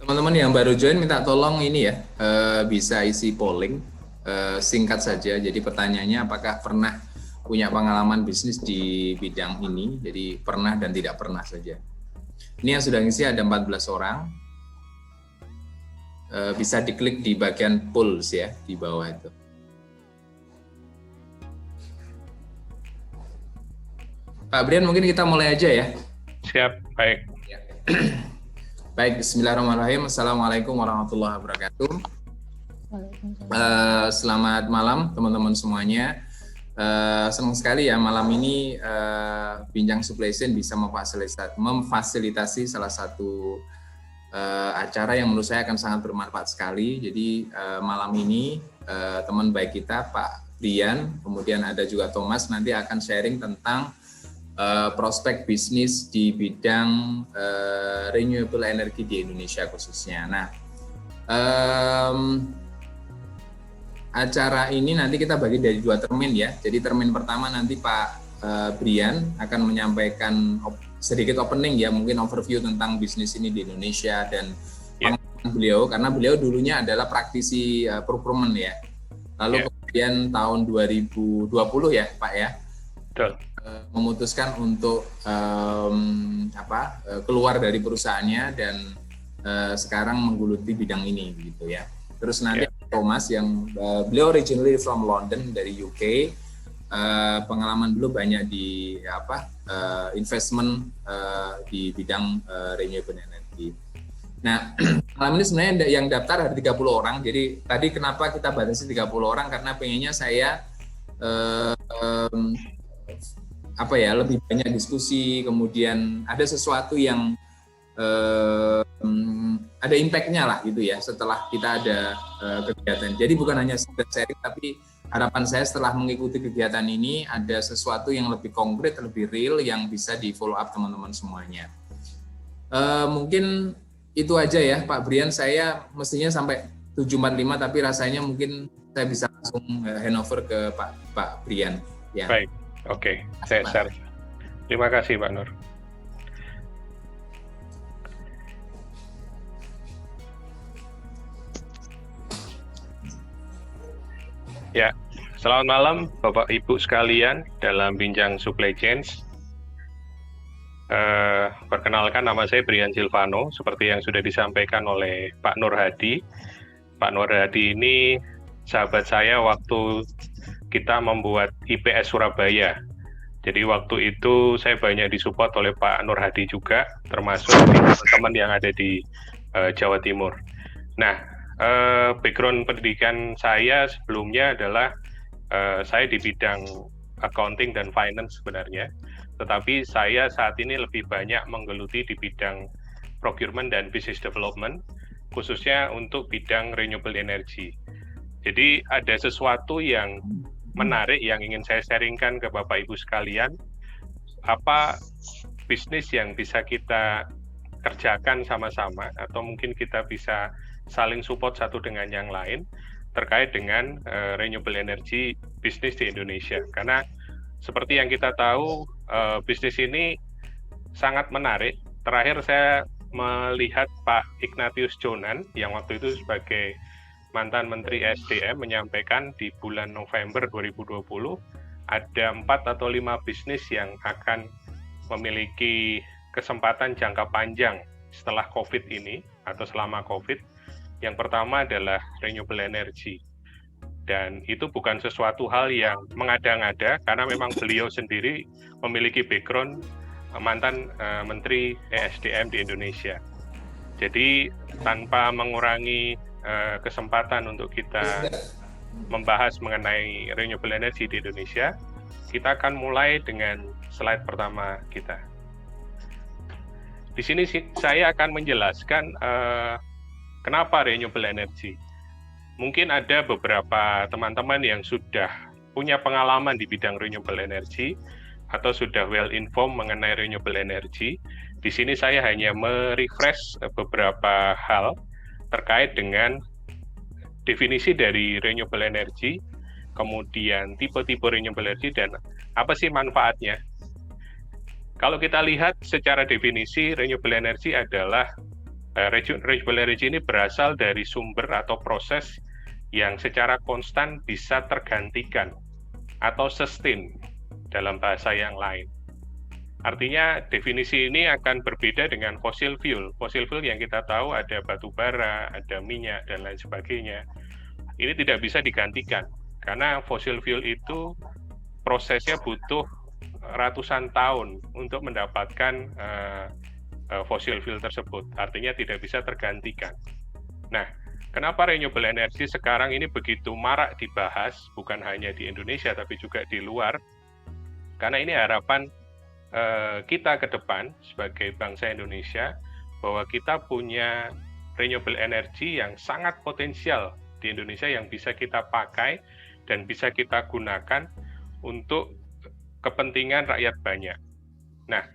Teman-teman yang baru join minta tolong ini ya, bisa isi polling singkat saja. Jadi pertanyaannya apakah pernah punya pengalaman bisnis di bidang ini, jadi pernah dan tidak pernah saja. Ini yang sudah ngisi ada 14 orang, bisa diklik di bagian polls ya, di bawah itu. Pak Brian, mungkin kita mulai aja ya. Siap, baik. Baik, bismillahirrahmanirrahim. Assalamualaikum warahmatullahi wabarakatuh. Selamat malam teman-teman semuanya. Senang sekali ya malam ini Bincang Supply Chain bisa memfasilitasi salah satu acara yang menurut saya akan sangat bermanfaat sekali. Jadi malam ini teman baik kita Pak Brian, kemudian ada juga Thomas nanti akan sharing tentang prospek bisnis di bidang renewable energy di Indonesia khususnya. Nah, acara ini nanti kita bagi dari dua termin ya. Jadi termin pertama nanti Pak Brian akan menyampaikan sedikit opening ya, mungkin overview tentang bisnis ini di Indonesia dan pengalaman beliau, karena beliau dulunya adalah praktisi procurement ya. Lalu kemudian tahun 2020 ya Pak ya. Betul. Memutuskan untuk keluar dari perusahaannya dan sekarang menggeluti bidang ini gitu ya. Terus nanti Thomas yang beliau originally from London dari UK, pengalaman beliau banyak di investment di bidang renewable energy. Nah, malam ini sebenarnya yang daftar ada 30 orang. Jadi tadi kenapa kita batasi 30 orang, karena pengennya saya lebih banyak diskusi, kemudian ada sesuatu yang ada impact-nya lah gitu ya setelah kita ada kegiatan. Jadi bukan hanya sekedar sharing, tapi harapan saya setelah mengikuti kegiatan ini ada sesuatu yang lebih konkret, lebih real yang bisa di follow up teman-teman semuanya. Mungkin itu aja ya Pak Brian, saya mestinya sampai 7.45 tapi rasanya mungkin saya bisa langsung handover ke Pak Brian ya. Baik. Oke, saya share. Terima kasih Pak Nur. Ya, selamat malam Bapak Ibu sekalian dalam Bincang Supply Chain. Perkenalkan, nama saya Brian Silvano, seperti yang sudah disampaikan oleh Pak Nur Hadi. Pak Nur Hadi ini sahabat saya waktu kita membuat IPS Surabaya. Jadi waktu itu saya banyak disupport oleh Pak Nur Hadi juga, termasuk teman-teman yang ada di Jawa Timur. Nah, background pendidikan saya sebelumnya adalah saya di bidang accounting dan finance sebenarnya, tetapi saya saat ini lebih banyak menggeluti di bidang procurement dan business development, khususnya untuk bidang renewable energy. Jadi ada sesuatu yang menarik yang ingin saya sharingkan ke Bapak Ibu sekalian, apa bisnis yang bisa kita kerjakan sama-sama atau mungkin kita bisa saling support satu dengan yang lain terkait dengan renewable energy bisnis di Indonesia. Karena seperti yang kita tahu, bisnis ini sangat menarik. Terakhir saya melihat Pak Ignatius Jonan yang waktu itu sebagai mantan Menteri SDM menyampaikan di bulan November 2020 ada 4 atau 5 bisnis yang akan memiliki kesempatan jangka panjang setelah COVID ini atau selama COVID. Yang pertama adalah renewable energy. Dan itu bukan sesuatu hal yang mengada-ngada karena memang beliau sendiri memiliki background mantan Menteri ESDM di Indonesia. Jadi tanpa mengurangi kesempatan untuk kita membahas mengenai renewable energy di Indonesia, kita akan mulai dengan slide pertama kita. Di sini saya akan menjelaskan kenapa renewable energy. Mungkin ada beberapa teman-teman yang sudah punya pengalaman di bidang renewable energy atau sudah well informed mengenai renewable energy. Di sini saya hanya merefresh beberapa hal terkait dengan definisi dari renewable energy, kemudian tipe-tipe renewable energy, dan apa sih manfaatnya. Kalau kita lihat secara definisi, renewable energy adalah Renewable energy ini berasal dari sumber atau proses yang secara konstan bisa tergantikan atau sustain dalam bahasa yang lain. Artinya definisi ini akan berbeda dengan fossil fuel. Fossil fuel yang kita tahu ada batu bara, ada minyak, dan lain sebagainya. Ini tidak bisa digantikan, karena fossil fuel itu prosesnya butuh ratusan tahun untuk mendapatkan fossil fuel tersebut. Artinya tidak bisa tergantikan. Nah, kenapa renewable energy sekarang ini begitu marak dibahas, bukan hanya di Indonesia, tapi juga di luar? Karena ini harapan kita ke depan sebagai bangsa Indonesia, bahwa kita punya renewable energy yang sangat potensial di Indonesia yang bisa kita pakai dan bisa kita gunakan untuk kepentingan rakyat banyak. Nah,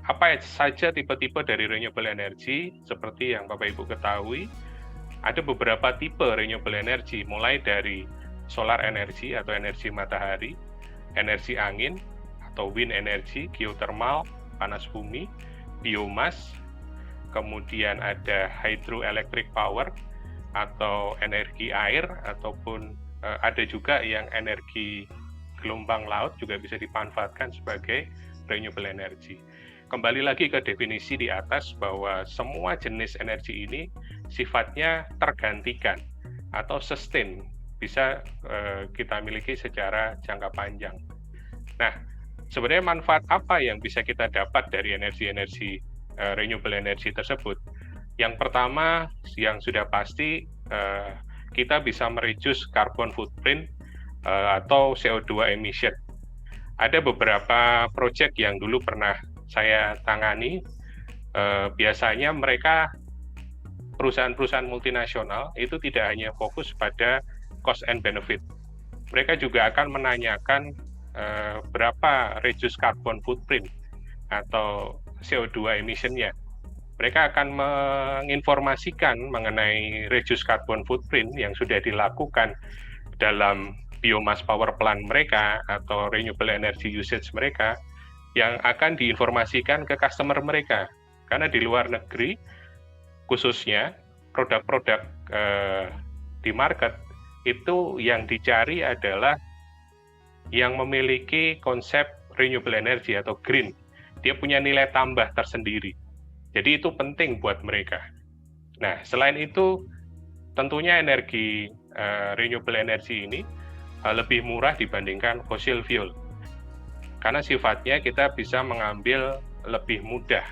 apa saja tipe-tipe dari renewable energy? Seperti yang Bapak Ibu ketahui, ada beberapa tipe renewable energy, mulai dari solar energy atau energi matahari, energi angin atau wind energy, geothermal, panas bumi, biomas, kemudian ada hydroelectric power atau energi air, ataupun ada juga yang energi gelombang laut juga bisa dimanfaatkan sebagai renewable energy. Kembali lagi ke definisi di atas, bahwa semua jenis energi ini sifatnya tergantikan atau sustain, bisa kita miliki secara jangka panjang. Nah, sebenarnya manfaat apa yang bisa kita dapat dari energi-energi renewable energy tersebut? Yang pertama, yang sudah pasti, kita bisa mereduce carbon footprint atau CO2 emission. Ada beberapa proyek yang dulu pernah saya tangani, biasanya mereka, perusahaan-perusahaan multinasional, itu tidak hanya fokus pada cost and benefit. Mereka juga akan menanyakan berapa reduce carbon footprint atau CO2 emission-nya. Mereka akan menginformasikan mengenai reduce carbon footprint yang sudah dilakukan dalam biomass power plant mereka atau renewable energy usage mereka, yang akan diinformasikan ke customer mereka. Karena di luar negeri, khususnya produk-produk di market, itu yang dicari adalah yang memiliki konsep renewable energy atau green. Dia punya nilai tambah tersendiri. Jadi itu penting buat mereka. Nah, selain itu, tentunya energi renewable energy ini lebih murah dibandingkan fossil fuel. Karena sifatnya kita bisa mengambil lebih mudah.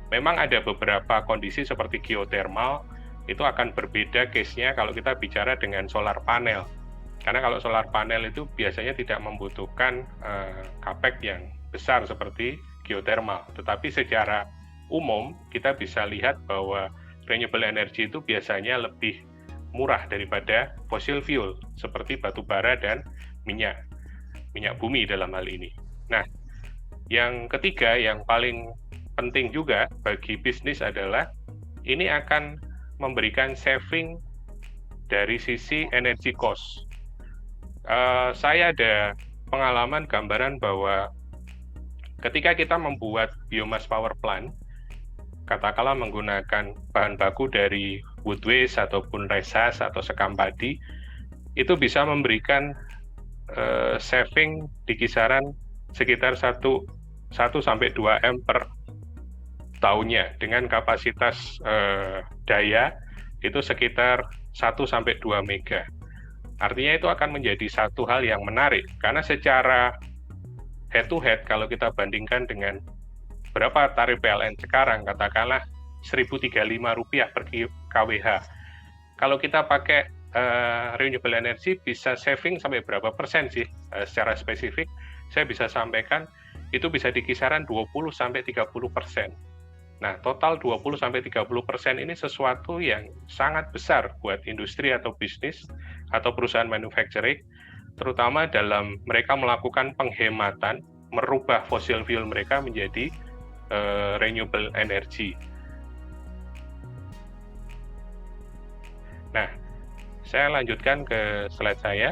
Memang ada beberapa kondisi seperti geothermal, itu akan berbeda case-nya kalau kita bicara dengan solar panel. Karena kalau solar panel itu biasanya tidak membutuhkan capex yang besar seperti geothermal. Tetapi secara umum kita bisa lihat bahwa renewable energy itu biasanya lebih murah daripada fossil fuel seperti batu bara dan minyak bumi dalam hal ini. Nah, yang ketiga yang paling penting juga bagi bisnis adalah ini akan memberikan saving dari sisi energy cost. Saya ada pengalaman gambaran bahwa ketika kita membuat biomass power plant, katakanlah menggunakan bahan baku dari wood waste ataupun resas atau sekam padi, itu bisa memberikan saving di kisaran sekitar 1-2 M per tahunnya, dengan kapasitas daya itu sekitar 1-2 mega. Artinya itu akan menjadi satu hal yang menarik, karena secara head to head kalau kita bandingkan dengan berapa tarif PLN sekarang, katakanlah Rp1.035 per kWh. Kalau kita pakai renewable energy bisa saving sampai berapa persen sih? Secara spesifik saya bisa sampaikan itu bisa di kisaran 20-30%. Nah, total 20-30% ini sesuatu yang sangat besar buat industri atau bisnis atau perusahaan manufacturing, terutama dalam mereka melakukan penghematan, merubah fossil fuel mereka menjadi renewable energy. Nah, saya lanjutkan ke slide saya.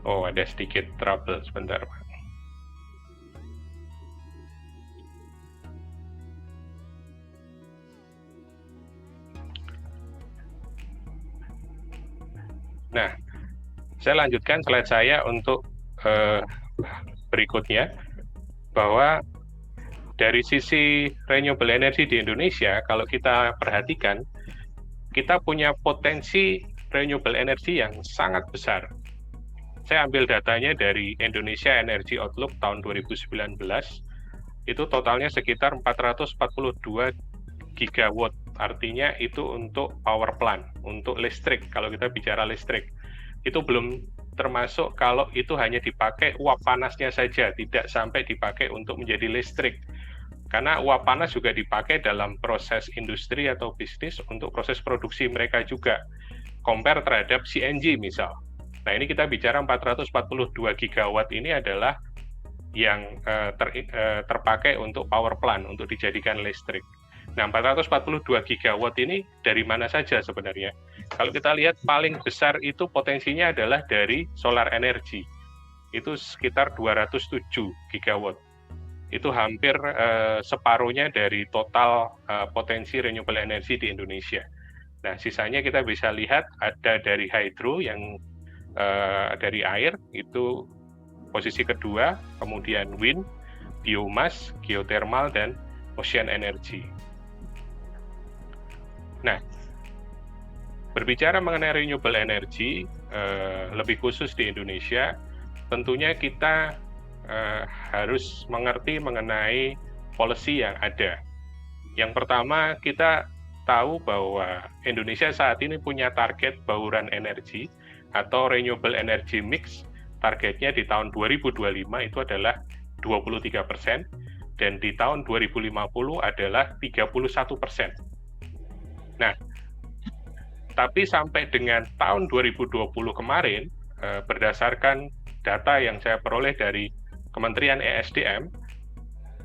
Oh, ada sedikit trouble, sebentar Pak. Nah, saya lanjutkan slide saya untuk berikutnya, bahwa dari sisi renewable energy di Indonesia, kalau kita perhatikan, kita punya potensi renewable energy yang sangat besar. Saya ambil datanya dari Indonesia Energy Outlook tahun 2019, itu totalnya sekitar 442 gigawatt, artinya itu untuk power plant, untuk listrik. Kalau kita bicara listrik, itu belum termasuk kalau itu hanya dipakai uap panasnya saja, tidak sampai dipakai untuk menjadi listrik. Karena uap panas juga dipakai dalam proses industri atau bisnis untuk proses produksi mereka juga, compare terhadap CNG misal. Nah, ini kita bicara 442 gigawatt ini adalah yang terpakai untuk power plant, untuk dijadikan listrik. Nah, 442 gigawatt ini dari mana saja sebenarnya? Kalau kita lihat paling besar itu potensinya adalah dari solar energy. Itu sekitar 207 gigawatt. Itu hampir separuhnya dari total potensi renewable energy di Indonesia. Nah, sisanya kita bisa lihat ada dari hydro yang dari air, itu posisi kedua, kemudian wind, biomass, geothermal, dan ocean energy. Nah, berbicara mengenai renewable energy, lebih khusus di Indonesia, tentunya kita harus mengerti mengenai policy yang ada. Yang pertama, kita tahu bahwa Indonesia saat ini punya target bauran energi atau renewable energy mix, targetnya di tahun 2025 itu adalah 23%, dan di tahun 2050 adalah 31%. Nah, tapi sampai dengan tahun 2020 kemarin, berdasarkan data yang saya peroleh dari Kementerian ESDM,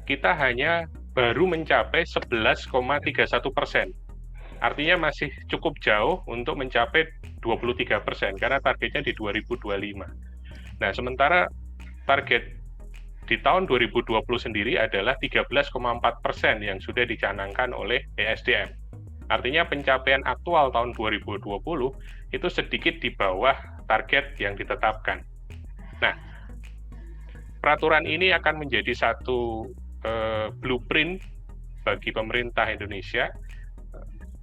kita hanya baru mencapai 11,31%. Artinya masih cukup jauh untuk mencapai 23%, karena targetnya di 2025. Nah, sementara target di tahun 2020 sendiri adalah 13,4% yang sudah dicanangkan oleh ESDM. Artinya pencapaian aktual tahun 2020 itu sedikit di bawah target yang ditetapkan. Nah, peraturan ini akan menjadi satu blueprint bagi pemerintah Indonesia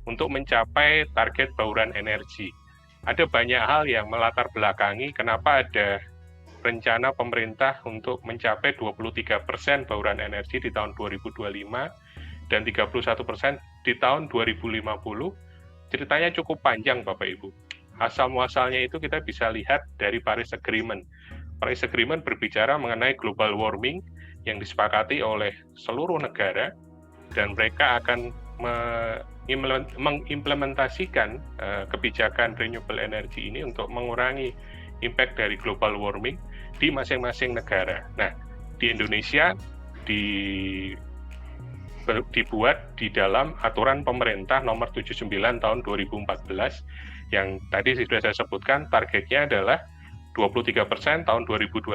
untuk mencapai target bauran energi. Ada banyak hal yang melatar belakangi kenapa ada rencana pemerintah untuk mencapai 23% bauran energi di tahun 2025 dan 31% di tahun 2050. Ceritanya cukup panjang, Bapak Ibu. Asal-muasalnya itu kita bisa lihat dari Paris Agreement. Paris Agreement berbicara mengenai global warming yang disepakati oleh seluruh negara, dan mereka akan mengimplementasikan kebijakan renewable energy ini untuk mengurangi impact dari global warming di masing-masing negara. Nah, di Indonesia dibuat di dalam aturan pemerintah nomor 79 tahun 2014 yang tadi sudah saya sebutkan, targetnya adalah 23% tahun 2025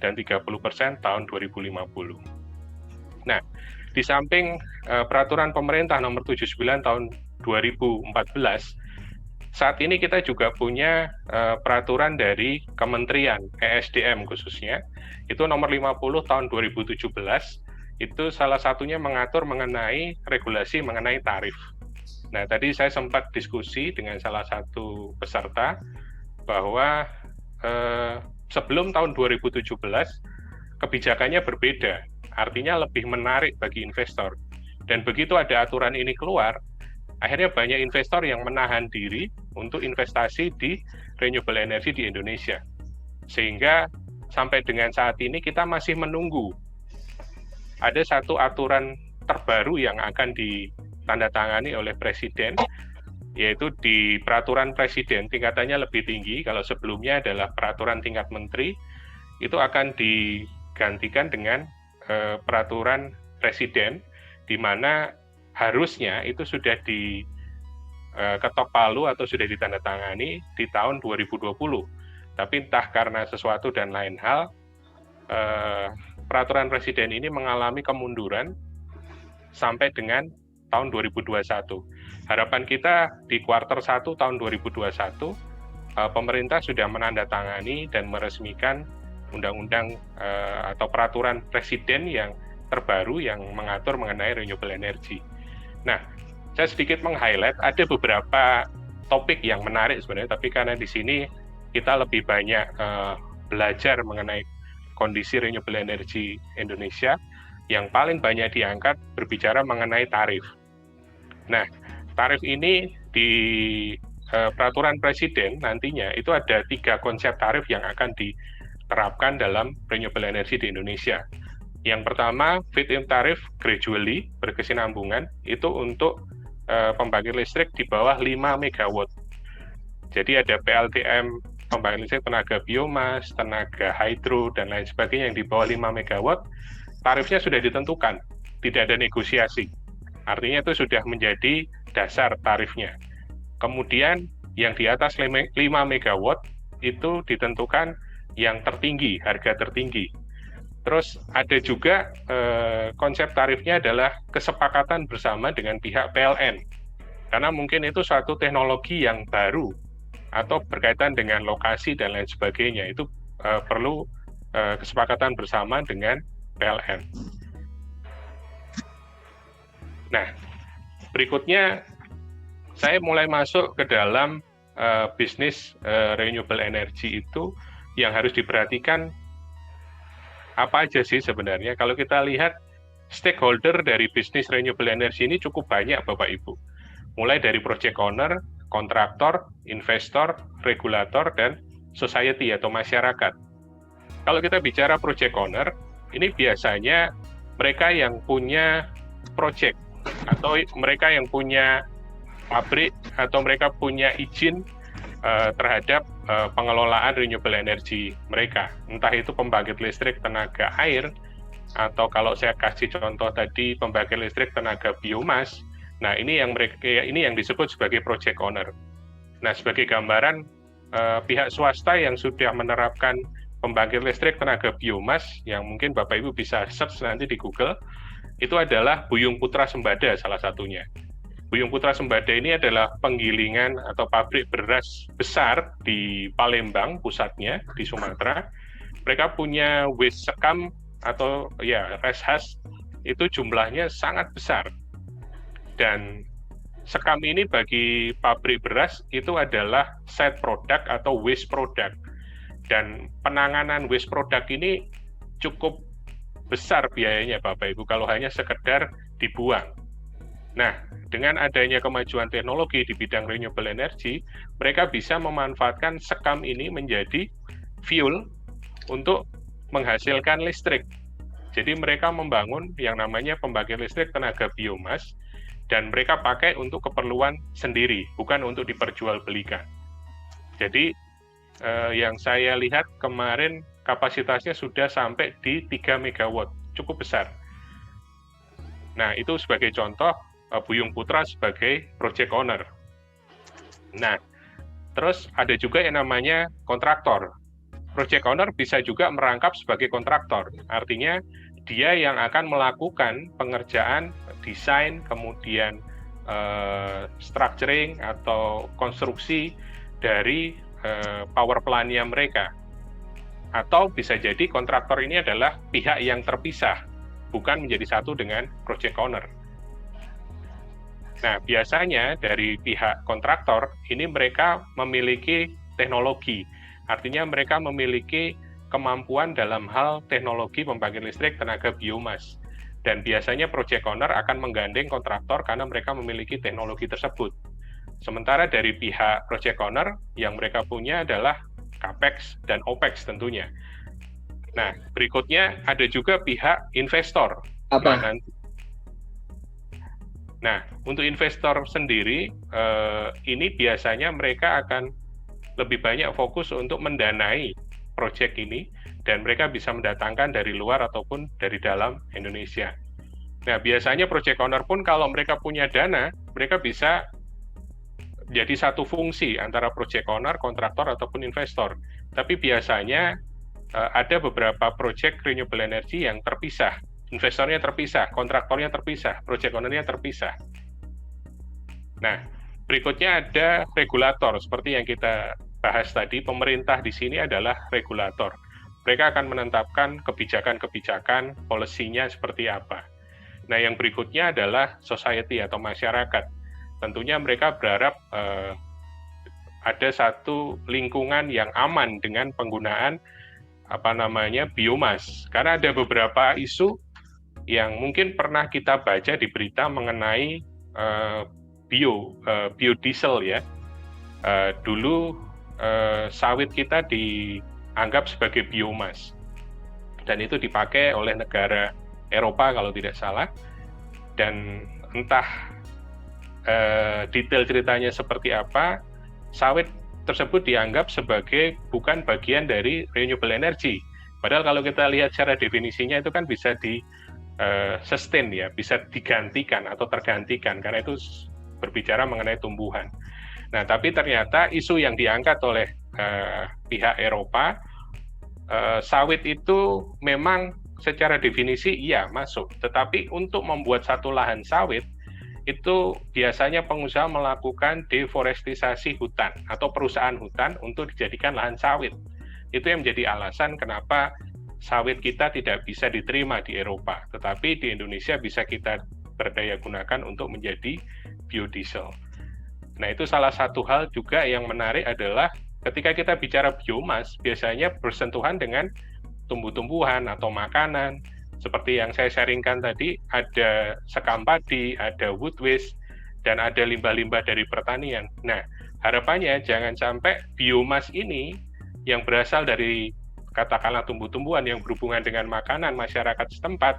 dan 30% tahun 2050. Nah, di samping peraturan pemerintah nomor 79 tahun 2014, saat ini kita juga punya peraturan dari Kementerian ESDM khususnya, itu nomor 50 tahun 2017, itu salah satunya mengatur mengenai regulasi mengenai tarif. Nah, tadi saya sempat diskusi dengan salah satu peserta bahwa sebelum tahun 2017, kebijakannya berbeda, artinya lebih menarik bagi investor. Dan begitu ada aturan ini keluar, akhirnya banyak investor yang menahan diri untuk investasi di renewable energy di Indonesia. Sehingga sampai dengan saat ini kita masih menunggu ada satu aturan terbaru yang akan ditandatangani oleh Presiden, yaitu di peraturan Presiden, tingkatannya lebih tinggi. Kalau sebelumnya adalah peraturan tingkat menteri, itu akan digantikan dengan peraturan Presiden, di mana harusnya itu sudah diketok palu atau sudah ditandatangani di tahun 2020. Tapi entah karena sesuatu dan lain hal, peraturan Presiden ini mengalami kemunduran sampai dengan tahun 2021. Harapan kita di kuartal 1 tahun 2021, pemerintah sudah menandatangani dan meresmikan undang-undang atau peraturan presiden yang terbaru yang mengatur mengenai renewable energy. Nah, saya sedikit meng-highlight ada beberapa topik yang menarik sebenarnya, tapi karena di sini kita lebih banyak belajar mengenai kondisi renewable energy Indonesia, yang paling banyak diangkat berbicara mengenai tarif. Nah, tarif ini di peraturan presiden nantinya itu ada 3 konsep tarif yang akan diterapkan dalam renewable energy di Indonesia. Yang pertama, feed-in tarif gradually, berkesinambungan, itu untuk pembangkit listrik di bawah 5 MW. Jadi ada PLTM pembangkit listrik tenaga biomas, tenaga hydro, dan lain sebagainya yang di bawah 5 MW, tarifnya sudah ditentukan, tidak ada negosiasi. Artinya itu sudah menjadi dasar tarifnya. Kemudian yang di atas 5 MW itu ditentukan yang tertinggi, harga tertinggi. Terus ada juga konsep tarifnya adalah kesepakatan bersama dengan pihak PLN. Karena mungkin itu suatu teknologi yang baru atau berkaitan dengan lokasi dan lain sebagainya. Itu perlu kesepakatan bersama dengan PLN. Nah, berikutnya saya mulai masuk ke dalam bisnis renewable energy itu yang harus diperhatikan apa aja sih sebenarnya. Kalau kita lihat stakeholder dari bisnis renewable energy ini cukup banyak Bapak Ibu. Mulai dari project owner, kontraktor, investor, regulator, dan society atau masyarakat. Kalau kita bicara project owner, ini biasanya mereka yang punya project atau mereka yang punya pabrik atau mereka punya izin terhadap pengelolaan renewable energy mereka. Entah itu pembangkit listrik tenaga air, atau kalau saya kasih contoh tadi pembangkit listrik tenaga biomas. Nah, ini yang disebut sebagai project owner. Nah, sebagai gambaran pihak swasta yang sudah menerapkan pembangkit listrik tenaga biomas, yang mungkin Bapak Ibu bisa search nanti di Google, itu adalah Buyung Putra Sembada salah satunya. Buyung Putra Sembada ini adalah penggilingan atau pabrik beras besar di Palembang, pusatnya di Sumatera. Mereka punya waste sekam atau reshas itu jumlahnya sangat besar. Dan sekam ini bagi pabrik beras itu adalah side product atau waste product. Dan penanganan waste product ini cukup besar biayanya Bapak Ibu kalau hanya sekedar dibuang. Nah, dengan adanya kemajuan teknologi di bidang renewable energy, mereka bisa memanfaatkan sekam ini menjadi fuel untuk menghasilkan listrik. Jadi mereka membangun yang namanya pembangkit listrik tenaga biomas, dan mereka pakai untuk keperluan sendiri, bukan untuk diperjualbelikan. Jadi yang saya lihat kemarin kapasitasnya sudah sampai di 3 MW, cukup besar. Nah, itu sebagai contoh Buyung Putra sebagai project owner. Nah, terus ada juga yang namanya kontraktor. Project owner bisa juga merangkap sebagai kontraktor. Artinya, dia yang akan melakukan pengerjaan, desain, kemudian structuring atau konstruksi dari power plant-nya mereka. Atau bisa jadi kontraktor ini adalah pihak yang terpisah, bukan menjadi satu dengan project owner. Nah, biasanya dari pihak kontraktor, ini mereka memiliki teknologi. Artinya mereka memiliki kemampuan dalam hal teknologi pembangkit listrik tenaga biomas. Dan biasanya project owner akan menggandeng kontraktor karena mereka memiliki teknologi tersebut. Sementara dari pihak project owner, yang mereka punya adalah CAPEX dan OPEX tentunya. Nah, berikutnya ada juga pihak investor. Apa? Nah, untuk investor sendiri, ini biasanya mereka akan lebih banyak fokus untuk mendanai proyek ini, dan mereka bisa mendatangkan dari luar ataupun dari dalam Indonesia. Nah, biasanya project owner pun kalau mereka punya dana, mereka bisa jadi satu fungsi antara project owner, kontraktor, ataupun investor. Tapi biasanya ada beberapa proyek renewable energy yang terpisah. Investornya terpisah, kontraktornya terpisah, project owner-nya terpisah. Nah, berikutnya ada regulator, seperti yang kita bahas tadi, pemerintah di sini adalah regulator. Mereka akan menetapkan kebijakan-kebijakan, polisinya seperti apa. Nah, yang berikutnya adalah society atau masyarakat. Tentunya mereka berharap ada satu lingkungan yang aman dengan penggunaan biomas. Karena ada beberapa isu yang mungkin pernah kita baca di berita mengenai biodiesel ya. Dulu sawit kita dianggap sebagai biomas, dan itu dipakai oleh negara Eropa kalau tidak salah, dan entah detail ceritanya seperti apa, sawit tersebut dianggap sebagai bukan bagian dari renewable energy. Padahal kalau kita lihat secara definisinya itu kan bisa di sustain ya, bisa digantikan atau tergantikan, karena itu berbicara mengenai tumbuhan. Nah, tapi ternyata isu yang diangkat oleh pihak Eropa, sawit itu memang secara definisi iya masuk, tetapi untuk membuat satu lahan sawit, itu biasanya pengusaha melakukan deforestisasi hutan atau perusahaan hutan untuk dijadikan lahan sawit. Itu yang menjadi alasan kenapa sawit kita tidak bisa diterima di Eropa, tetapi di Indonesia bisa kita berdaya gunakan untuk menjadi biodiesel. Nah, itu salah satu hal juga yang menarik adalah ketika kita bicara biomas, biasanya bersentuhan dengan tumbuh-tumbuhan atau makanan. Seperti yang saya sharingkan tadi, ada sekam padi, ada wood waste, dan ada limbah-limbah dari pertanian. Nah, harapannya jangan sampai biomas ini yang berasal dari katakanlah tumbuh-tumbuhan yang berhubungan dengan makanan masyarakat setempat,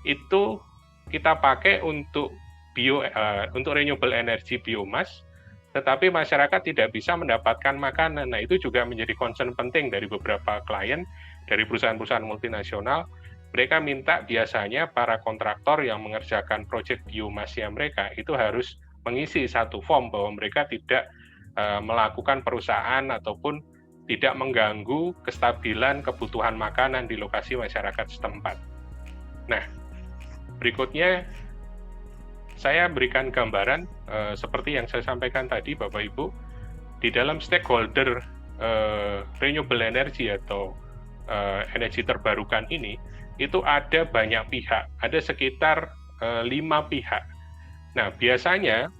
itu kita pakai untuk renewable energy biomas, tetapi masyarakat tidak bisa mendapatkan makanan. Nah, itu juga menjadi concern penting dari beberapa klien, dari perusahaan-perusahaan multinasional. Mereka minta biasanya para kontraktor yang mengerjakan proyek biomasnya mereka itu harus mengisi satu form bahwa mereka tidak melakukan perusahaan ataupun tidak mengganggu kestabilan kebutuhan makanan di lokasi masyarakat setempat. Nah, berikutnya saya berikan gambaran seperti yang saya sampaikan tadi, Bapak Ibu, di dalam stakeholder renewable energy atau energi terbarukan ini, itu ada banyak pihak, ada sekitar 5 pihak. Nah, biasanya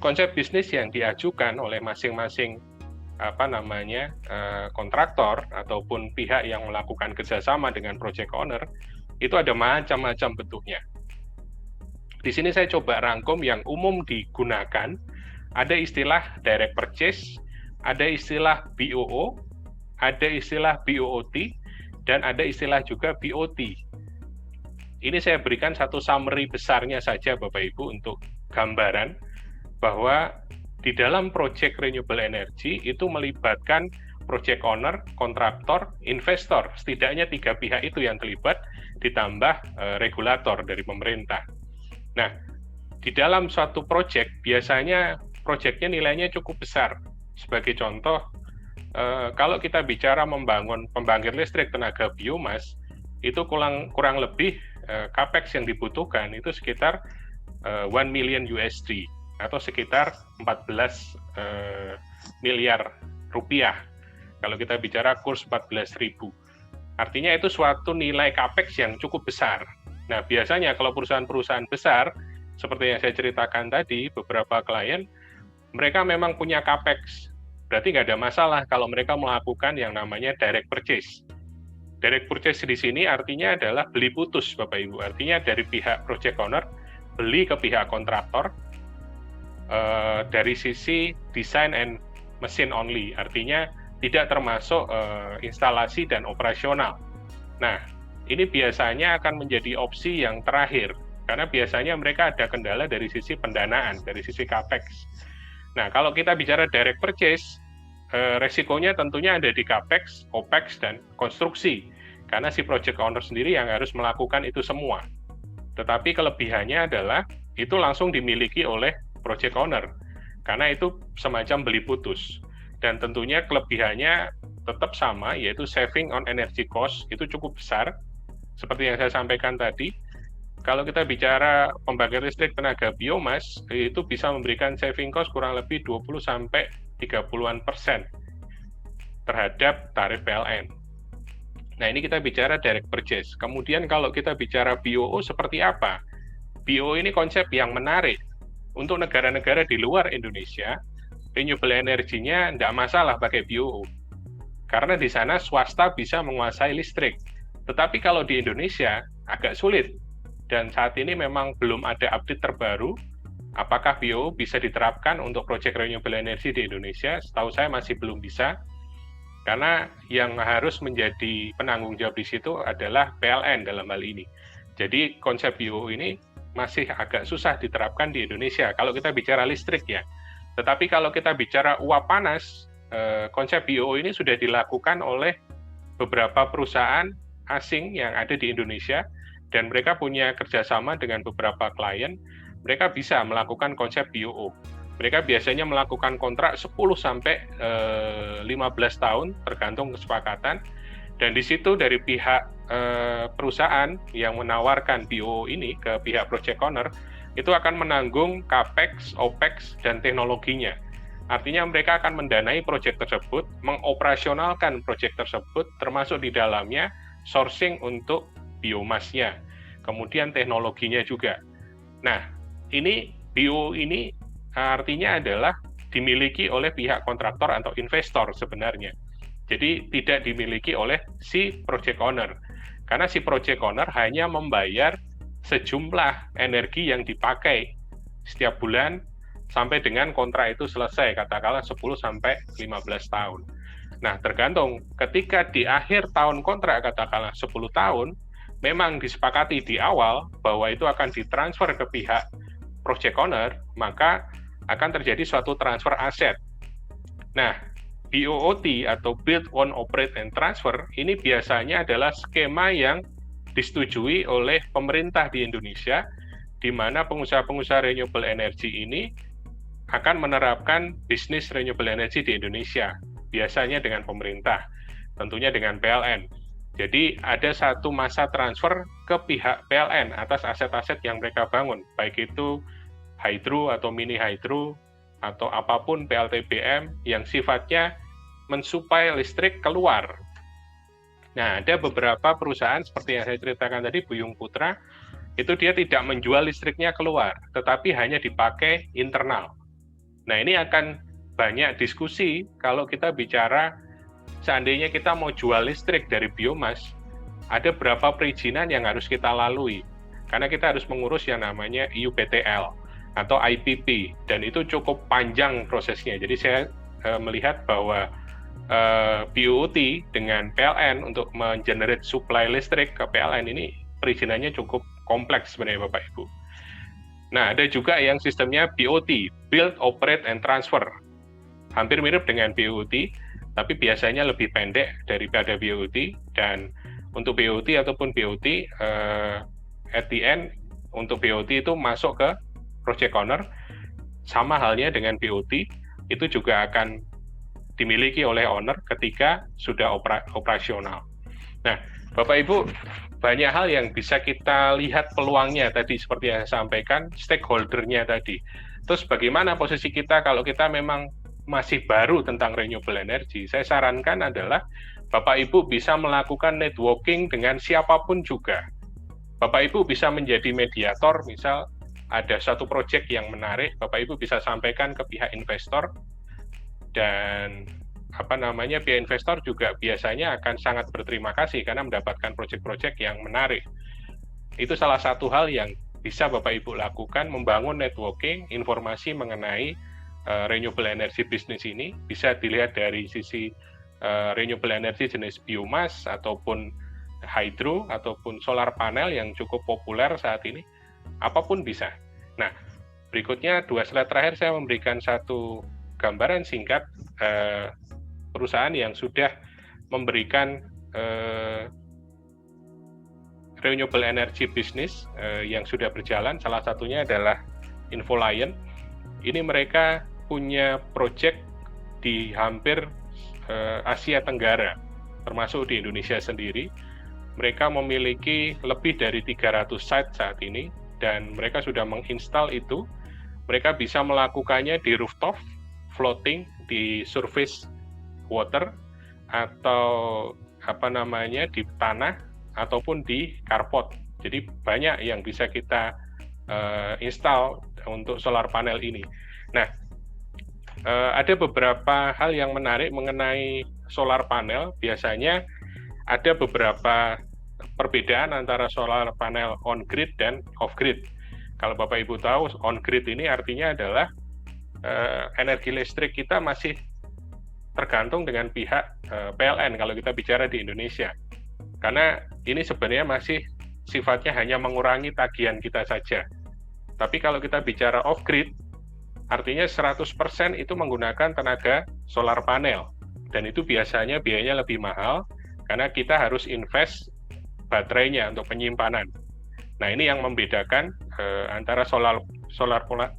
konsep bisnis yang diajukan oleh masing-masing kontraktor ataupun pihak yang melakukan kerjasama dengan project owner, itu ada macam-macam bentuknya. Di sini saya coba rangkum yang umum digunakan. Ada istilah direct purchase, ada istilah BOO, ada istilah BOOT, dan ada istilah juga BOT. Ini saya berikan satu summary besarnya saja Bapak Ibu untuk gambaran bahwa di dalam project renewable energy itu melibatkan project owner, kontraktor, investor. Setidaknya 3 pihak itu yang terlibat, ditambah regulator dari pemerintah. Nah, di dalam suatu proyek, biasanya proyeknya nilainya cukup besar. Sebagai contoh, kalau kita bicara membangun pembangkit listrik tenaga biomas, itu kurang lebih capex yang dibutuhkan itu sekitar 1 million USD atau sekitar 14 miliar rupiah. Kalau kita bicara kurs 14.000. Artinya itu suatu nilai capex yang cukup besar. Nah, biasanya kalau perusahaan-perusahaan besar, seperti yang saya ceritakan tadi, beberapa klien, mereka memang punya capex. Berarti nggak ada masalah kalau mereka melakukan yang namanya direct purchase. Direct purchase di sini artinya adalah beli putus, Bapak Ibu. Artinya dari pihak project owner, beli ke pihak kontraktor, dari sisi design and machine only. Artinya tidak termasuk instalasi dan operasional. Nah, ini biasanya akan menjadi opsi yang terakhir, karena biasanya mereka ada kendala dari sisi pendanaan, dari sisi capex. Nah, kalau kita bicara direct purchase, resikonya tentunya ada di capex, opex, dan konstruksi, karena si project owner sendiri yang harus melakukan itu semua. Tetapi kelebihannya adalah itu langsung dimiliki oleh project owner, karena itu semacam beli putus. Dan tentunya kelebihannya tetap sama, yaitu saving on energy cost, itu cukup besar. Seperti yang saya sampaikan tadi, kalau kita bicara pembangkit listrik tenaga biomas, itu bisa memberikan saving cost kurang lebih 20-30% 30-an% terhadap tarif PLN. Nah, ini kita bicara direct purchase. Kemudian kalau kita bicara BOO seperti apa? BOO ini konsep yang menarik. Untuk negara-negara di luar Indonesia, renewable energy-nya tidak masalah pakai BOO. Karena di sana swasta bisa menguasai listrik. Tetapi kalau di Indonesia agak sulit. Dan saat ini memang belum ada update terbaru apakah BOO bisa diterapkan untuk proyek renewable energy di Indonesia. Setahu saya masih belum bisa. Karena yang harus menjadi penanggung jawab di situ adalah PLN dalam hal ini. Jadi konsep BOO ini masih agak susah diterapkan di Indonesia kalau kita bicara listrik ya. Tetapi kalau kita bicara uap panas, konsep BOO ini sudah dilakukan oleh beberapa perusahaan asing yang ada di Indonesia dan mereka punya kerjasama dengan beberapa klien. Mereka bisa melakukan konsep BOO. Mereka biasanya melakukan kontrak 10-15 tahun, tergantung kesepakatan. Dan di situ dari pihak perusahaan yang menawarkan BOO ini ke pihak project owner, itu akan menanggung CAPEX, OPEX, dan teknologinya. Artinya mereka akan mendanai proyek tersebut, mengoperasionalkan proyek tersebut, termasuk di dalamnya sourcing untuk biomasnya, kemudian teknologinya juga. Nah, ini BOO ini artinya adalah dimiliki oleh pihak kontraktor atau investor sebenarnya. Jadi tidak dimiliki oleh si project owner. Karena si project owner hanya membayar sejumlah energi yang dipakai setiap bulan sampai dengan kontrak itu selesai, katakanlah 10-15 tahun. Nah, tergantung ketika di akhir tahun kontrak, katakanlah 10 tahun, memang disepakati di awal bahwa itu akan ditransfer ke pihak project owner, maka akan terjadi suatu transfer aset. Nah, BOOT atau Build, Own, Operate, and Transfer ini biasanya adalah skema yang disetujui oleh pemerintah di Indonesia, di mana pengusaha-pengusaha renewable energy ini akan menerapkan bisnis renewable energy di Indonesia, biasanya dengan pemerintah, tentunya dengan PLN. Jadi ada satu masa transfer ke pihak PLN atas aset-aset yang mereka bangun, baik itu hydro atau mini hydro atau apapun PLTBM yang sifatnya mensuplai listrik keluar. Nah, ada beberapa perusahaan seperti yang saya ceritakan tadi, Buyung Putra, itu dia tidak menjual listriknya keluar, tetapi hanya dipakai internal. Nah, ini akan banyak diskusi kalau kita bicara seandainya kita mau jual listrik dari biomas, ada berapa perizinan yang harus kita lalui. Karena kita harus mengurus yang namanya IUPTL atau IPP, dan itu cukup panjang prosesnya. Jadi saya melihat bahwa BOOT dengan PLN untuk mengenerate supply listrik ke PLN ini perizinannya cukup kompleks sebenarnya Bapak Ibu. Nah, ada juga yang sistemnya BOT, Build, Operate, and Transfer. Hampir mirip dengan BOT, tapi biasanya lebih pendek daripada BOT, dan untuk BOT ataupun BOT, at the end, untuk BOT itu masuk ke project owner, sama halnya dengan BOT, itu juga akan dimiliki oleh owner ketika sudah operasional. Nah, Bapak Ibu, banyak hal yang bisa kita lihat peluangnya tadi seperti yang saya sampaikan, stakeholder-nya tadi. Terus bagaimana posisi kita kalau kita memang masih baru tentang renewable energy? Saya sarankan adalah Bapak Ibu bisa melakukan networking dengan siapapun juga. Bapak Ibu bisa menjadi mediator, misal ada satu proyek yang menarik, Bapak Ibu bisa sampaikan ke pihak investor, dan pihak investor juga biasanya akan sangat berterima kasih karena mendapatkan proyek-proyek yang menarik. Itu salah satu hal yang bisa Bapak Ibu lakukan, membangun networking, informasi mengenai renewable energy business ini, bisa dilihat dari sisi renewable energy jenis biomas, ataupun hydro, ataupun solar panel yang cukup populer saat ini, apapun bisa. Nah, berikutnya 2 slide terakhir saya memberikan satu gambaran singkat perusahaan yang sudah memberikan renewable energy business yang sudah berjalan. Salah satunya adalah Infoliant. Ini mereka punya proyek di hampir Asia Tenggara, termasuk di Indonesia sendiri. Mereka memiliki lebih dari 300 site saat ini, dan mereka sudah menginstal itu. Mereka bisa melakukannya di rooftop, floating, di surface water atau di tanah ataupun di carport. Jadi banyak yang bisa kita install untuk solar panel ini. Nah, ada beberapa hal yang menarik mengenai solar panel. Biasanya ada beberapa perbedaan antara solar panel on-grid dan off-grid. Kalau Bapak Ibu tahu, on-grid ini artinya adalah energi listrik kita masih tergantung dengan pihak PLN kalau kita bicara di Indonesia. Karena ini sebenarnya masih sifatnya hanya mengurangi tagihan kita saja. Tapi kalau kita bicara off-grid, artinya 100% itu menggunakan tenaga solar panel. Dan itu biasanya biayanya lebih mahal, karena kita harus invest baterainya untuk penyimpanan. Nah, ini yang membedakan antara solar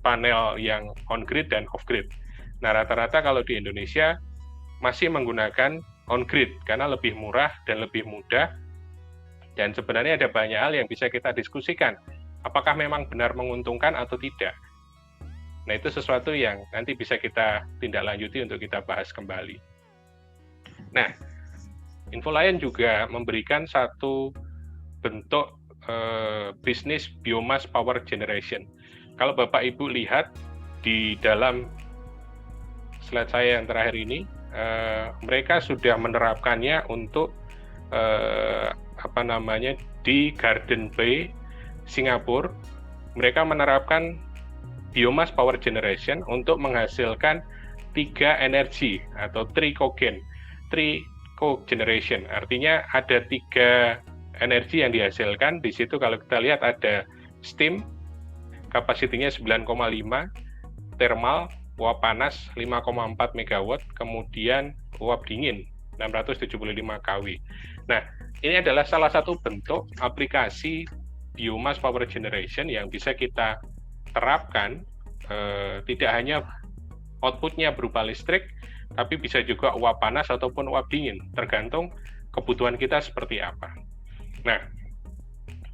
panel yang on-grid dan off-grid. Nah, rata-rata kalau di Indonesia masih menggunakan on-grid, karena lebih murah dan lebih mudah, dan sebenarnya ada banyak hal yang bisa kita diskusikan. Apakah memang benar menguntungkan atau tidak? Nah, itu sesuatu yang nanti bisa kita tindak lanjuti untuk kita bahas kembali. Nah, Infoliant juga memberikan satu bentuk bisnis biomass power generation. Kalau Bapak Ibu lihat di dalam slide saya yang terakhir ini, mereka sudah menerapkannya untuk di Garden Bay, Singapura. Mereka menerapkan biomass power generation untuk menghasilkan 3 energi atau 3 cogeneration. Artinya ada 3 energi yang dihasilkan. Di situ kalau kita lihat ada steam, kapasitinya 9,5, thermal, uap panas 5,4 megawatt, kemudian uap dingin 675 kW. Nah, ini adalah salah satu bentuk aplikasi biomass power generation yang bisa kita terapkan, tidak hanya outputnya berupa listrik, tapi bisa juga uap panas ataupun uap dingin, tergantung kebutuhan kita seperti apa. Nah,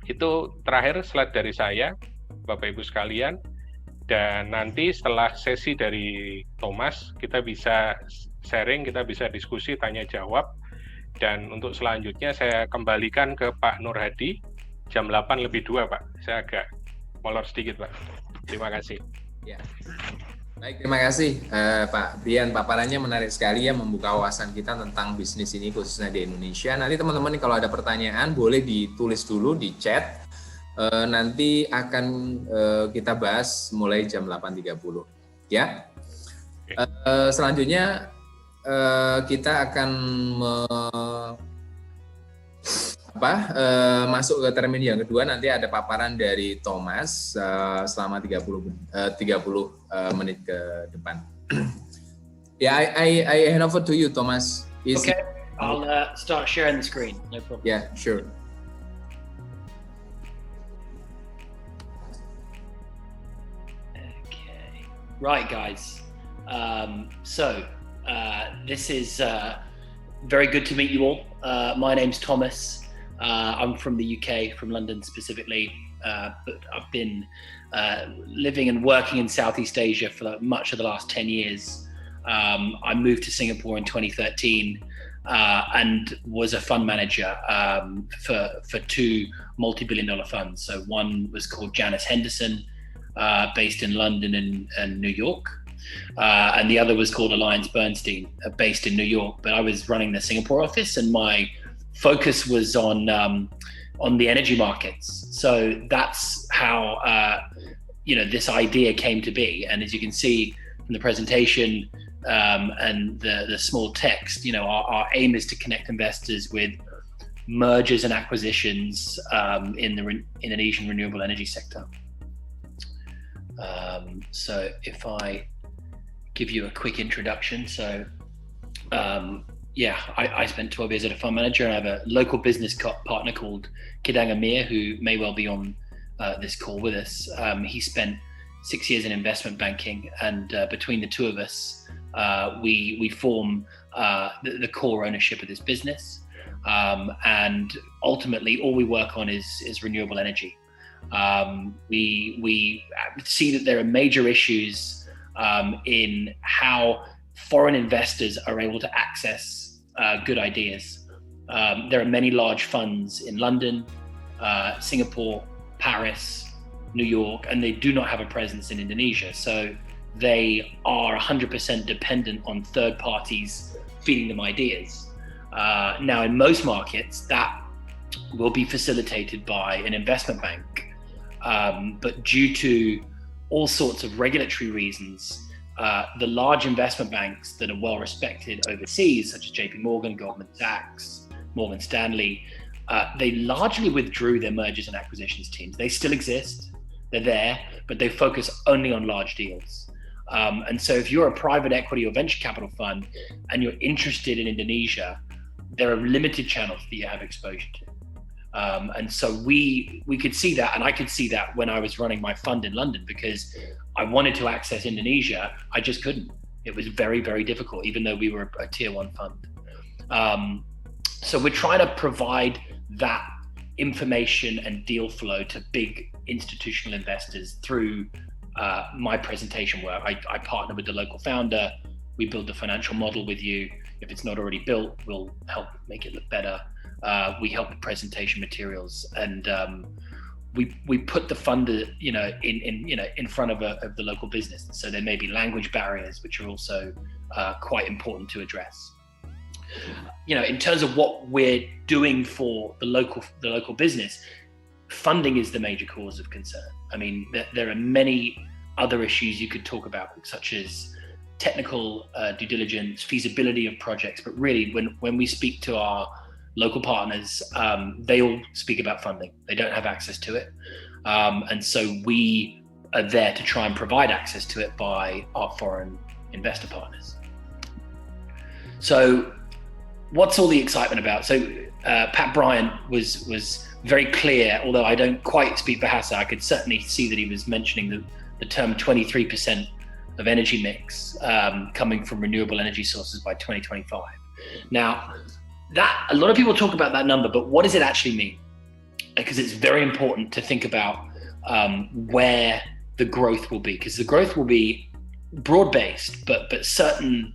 itu terakhir slide dari saya, Bapak Ibu sekalian. Dan nanti setelah sesi dari Thomas, kita bisa sharing, kita bisa diskusi, tanya jawab. Dan untuk selanjutnya saya kembalikan ke Pak Nur Hadi, jam 8:02, Pak. Saya agak molor sedikit, Pak. Terima kasih. Ya. Baik, terima kasih Pak Brian. Paparannya menarik sekali ya, membuka wawasan kita tentang bisnis ini khususnya di Indonesia. Nanti teman-teman kalau ada pertanyaan boleh ditulis dulu di chat. Nanti akan kita bahas mulai jam 8.30 ya. Selanjutnya kita akan masuk ke termin yang kedua. Nanti ada paparan dari Thomas selama 30 menit ke depan. I hand over to you, Thomas. Okay, I'll start sharing the screen. No problem. Yeah, sure. Right, guys. This is very good to meet you all. My name's Thomas. I'm from the UK, from London specifically, but I've been living and working in Southeast Asia for much of the last 10 years. I moved to Singapore in 2013 and was a fund manager for 2 multi-billion-dollar funds. So one was called Janus Henderson, based in London and New York, and the other was called Alliance Bernstein, based in New York. But I was running the Singapore office, and my focus was on the energy markets. So that's how this idea came to be. And as you can see from the presentation and the small text, our aim is to connect investors with mergers and acquisitions in the Indonesian renewable energy sector. So if I give you a quick introduction, I spent 12 years as a fund manager, and I have a local business partner called Kidang Amir, who may well be on this call with us. He spent 6 years in investment banking, and between the two of us, we form the core ownership of this business. And ultimately, all we work on is renewable energy. We see that there are major issues in how foreign investors are able to access good ideas. There are many large funds in London, Singapore, Paris, New York, and they do not have a presence in Indonesia. So they are 100% dependent on third parties feeding them ideas. Now, in most markets, that will be facilitated by an investment bank. But due to all sorts of regulatory reasons, the large investment banks that are well respected overseas, such as JP Morgan, Goldman Sachs, Morgan Stanley, they largely withdrew their mergers and acquisitions teams. They still exist, they're there, but they focus only on large deals. And so if you're a private equity or venture capital fund and you're interested in Indonesia, there are limited channels that you have exposure to. And so we could see that, and I could see that when I was running my fund in London, because I wanted to access Indonesia, I just couldn't. It was very, very difficult, even though we were a tier one fund. So we're trying to provide that information and deal flow to big institutional investors through my presentation work. I partner with the local founder. We build the financial model with you. If it's not already built, we'll help make it look better. We help with presentation materials, and we put the funder, in front of the local business. So there may be language barriers, which are also quite important to address. In terms of what we're doing for the local business, funding is the major cause of concern. I mean, there are many other issues you could talk about, such as technical due diligence, feasibility of projects. But really, when we speak to our local partners, they all speak about funding. They don't have access to it. And so we are there to try and provide access to it by our foreign investor partners. So what's all the excitement about? So Pat Bryant was very clear, although I don't quite speak Bahasa, I could certainly see that he was mentioning the term 23% of energy mix coming from renewable energy sources by 2025. Now, that a lot of people talk about that number, but what does it actually mean? Because it's very important to think about where the growth will be, because the growth will be broad-based, but certain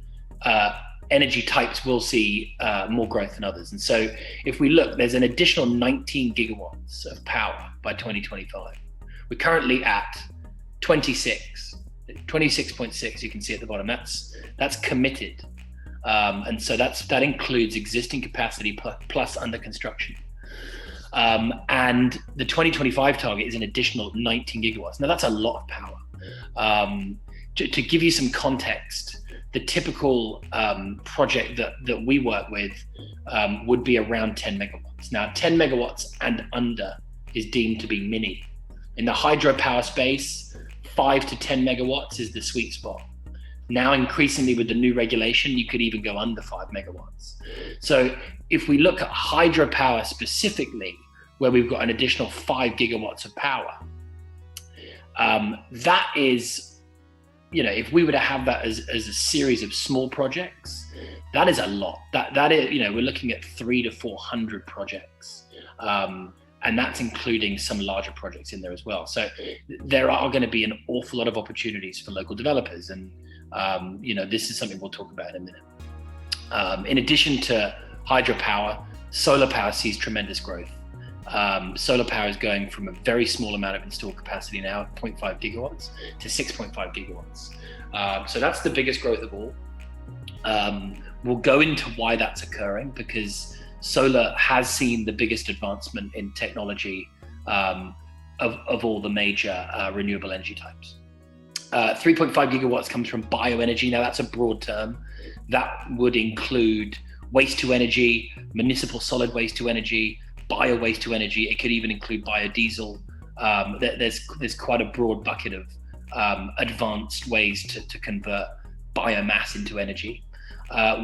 energy types will see more growth than others. And so if we look, there's an additional 19 gigawatts of power by 2025. We're currently at 26.6, you can see at the bottom. That's committed. And so that includes existing capacity plus under construction. And the 2025 target is an additional 19 gigawatts. Now that's a lot of power. To give you some context, the typical project that we work with would be around 10 megawatts. Now 10 megawatts and under is deemed to be mini. In the hydropower space, 5 to 10 megawatts is the sweet spot. Now, increasingly with the new regulation, you could even go under 5 megawatts. So if we look at hydropower specifically, where we've got an additional 5 gigawatts of power, that is, if we were to have that as a series of small projects, that is a lot. That is, we're looking at 300 to 400 projects. And that's including some larger projects in there as well. So there are going to be an awful lot of opportunities for local developers. And this is something we'll talk about in a minute. In addition to hydropower, solar power sees tremendous growth. Solar power is going from a very small amount of installed capacity now, 0.5 gigawatts, to 6.5 gigawatts. So that's the biggest growth of all. We'll go into why that's occurring, because solar has seen the biggest advancement in technology of all the major renewable energy types. 3.5 gigawatts comes from bioenergy. Now that's a broad term. That would include waste to energy, municipal solid waste to energy, bio waste to energy. It could even include biodiesel. There's quite a broad bucket of advanced ways to convert biomass into energy.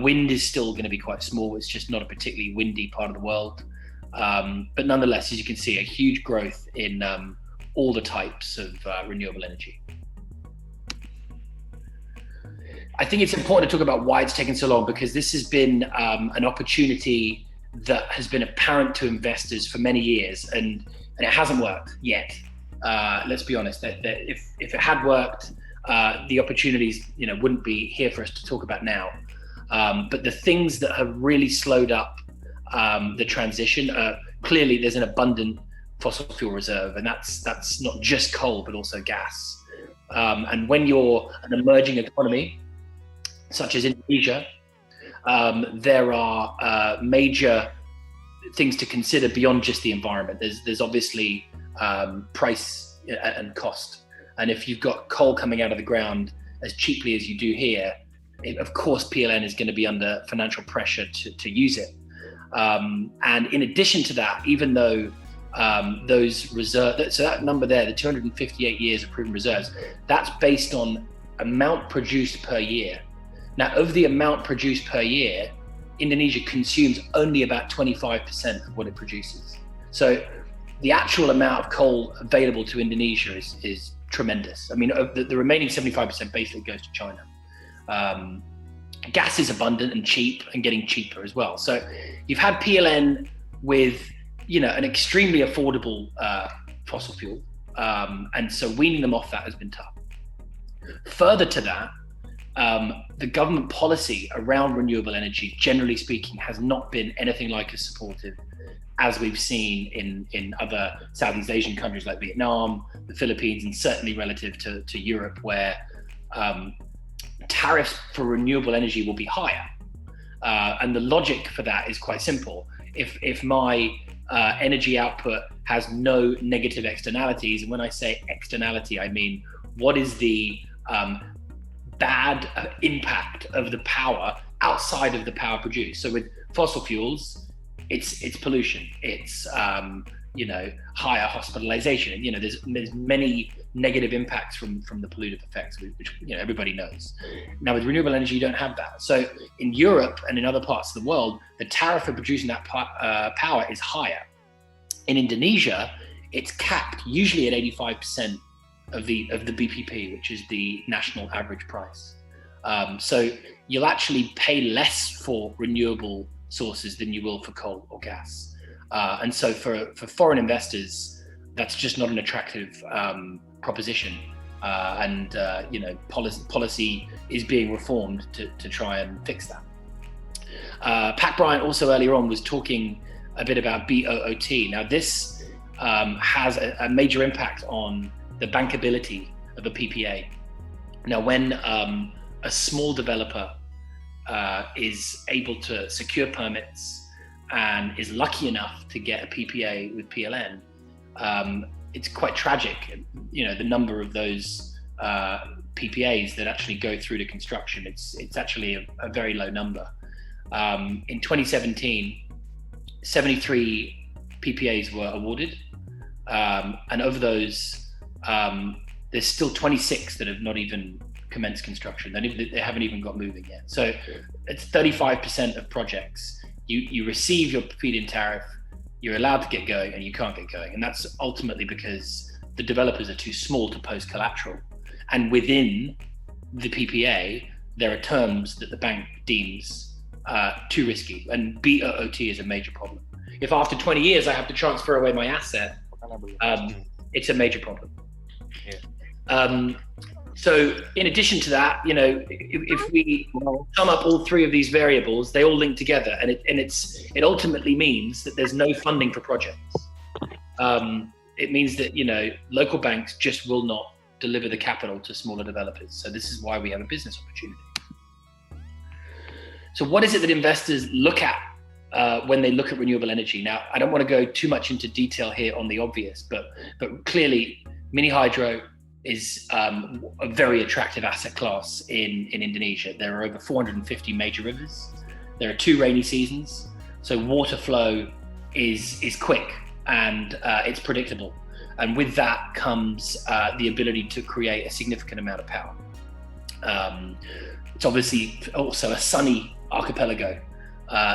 Wind is still going to be quite small. It's just not a particularly windy part of the world. But nonetheless, as you can see, a huge growth in all the types of renewable energy. I think it's important to talk about why it's taken so long, because this has been an opportunity that has been apparent to investors for many years, and it hasn't worked yet. Let's be honest, that if it had worked, the opportunities, wouldn't be here for us to talk about now. But the things that have really slowed up the transition, clearly there's an abundant fossil fuel reserve, and that's not just coal, but also gas. And when you're an emerging economy, such as Indonesia, there are major things to consider beyond just the environment. There's obviously price and cost. And if you've got coal coming out of the ground as cheaply as you do here, of course PLN is going to be under financial pressure to use it. And in addition to that, even though those reserves, so that number there, the 258 years of proven reserves, that's based on amount produced per year. Now, of the amount produced per year, Indonesia consumes only about 25% of what it produces. So the actual amount of coal available to Indonesia is tremendous. I mean, the remaining 75% basically goes to China. Gas is abundant and cheap and getting cheaper as well. So you've had PLN with, an extremely affordable fossil fuel. And so weaning them off that has been tough. Further to that, the government policy around renewable energy, generally speaking, has not been anything like as supportive as we've seen in other Southeast Asian countries like Vietnam, the Philippines, and certainly relative to Europe, where tariffs for renewable energy will be higher. And the logic for that is quite simple. If my energy output has no negative externalities, and when I say externality, I mean, what is the bad impact of the power outside of the power produced? So with fossil fuels, it's pollution, it's higher hospitalization. There's many negative impacts from the pollutive effects, which everybody knows. Now with renewable energy, you don't have that. So in Europe and in other parts of the world, the tariff for producing that power is higher. In Indonesia, it's capped usually at 85% of the BPP, which is the national average price. So you'll actually pay less for renewable sources than you will for coal or gas. And so for foreign investors, that's just not an attractive proposition. And policy is being reformed to try and fix that. Pat Bryant also earlier on was talking a bit about BOOT. Now this has a major impact on the bankability of a PPA. Now when a small developer is able to secure permits and is lucky enough to get a PPA with PLN, it's quite tragic, the number of those PPAs that actually go through to construction. It's actually a very low number. In 2017, 73 PPAs were awarded, and of those, there's still 26 that have not even commenced construction. They haven't even got moving yet. So it's 35% of projects. You receive your feed-in tariff, you're allowed to get going, and you can't get going. And that's ultimately because the developers are too small to post collateral. And within the PPA, there are terms that the bank deems too risky. And BOOT is a major problem. If after 20 years I have to transfer away my asset, it's a major problem. Yeah. So in addition to that, if we sum up all three of these variables, they all link together, and it ultimately means that there's no funding for projects. It means that local banks just will not deliver the capital to smaller developers. So this is why we have a business opportunity. So what is it that investors look at when they look at renewable energy? Now, I don't want to go too much into detail here on the obvious, but clearly mini hydro is a very attractive asset class in Indonesia. There are over 450 major rivers. There are 2 rainy seasons. So water flow is quick and it's predictable. And with that comes the ability to create a significant amount of power. It's obviously also a sunny archipelago.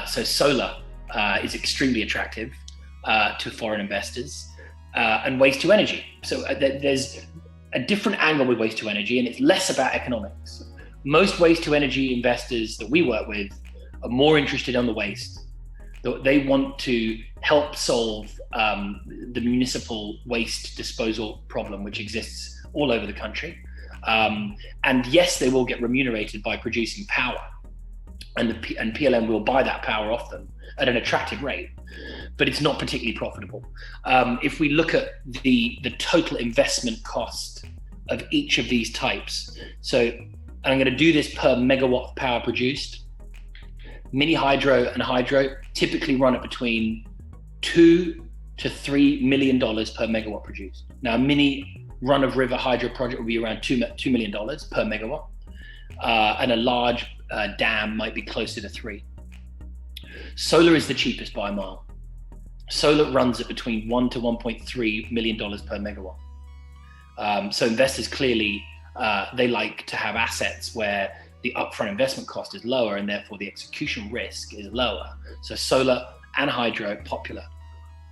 So solar is extremely attractive to foreign investors, and waste to energy. So there's a different angle with waste to energy, and it's less about economics. Most waste to energy investors that we work with are more interested on the waste. They want to help solve the municipal waste disposal problem, which exists all over the country. And yes, they will get remunerated by producing power, and PLN will buy that power off them at an attractive rate, but it's not particularly profitable. If we look at the total investment cost of each of these types, so I'm going to do this per megawatt of power produced. Mini hydro and hydro typically run at between $2 to $3 million per megawatt produced. Now, a mini run-of-river hydro project will be around $2 million per megawatt, and a large dam might be closer to $3 million. Solar is the cheapest by a mile. Solar runs at between $1 to $1.3 million per megawatt. So investors clearly, they like to have assets where the upfront investment cost is lower and therefore the execution risk is lower. So solar and hydro popular.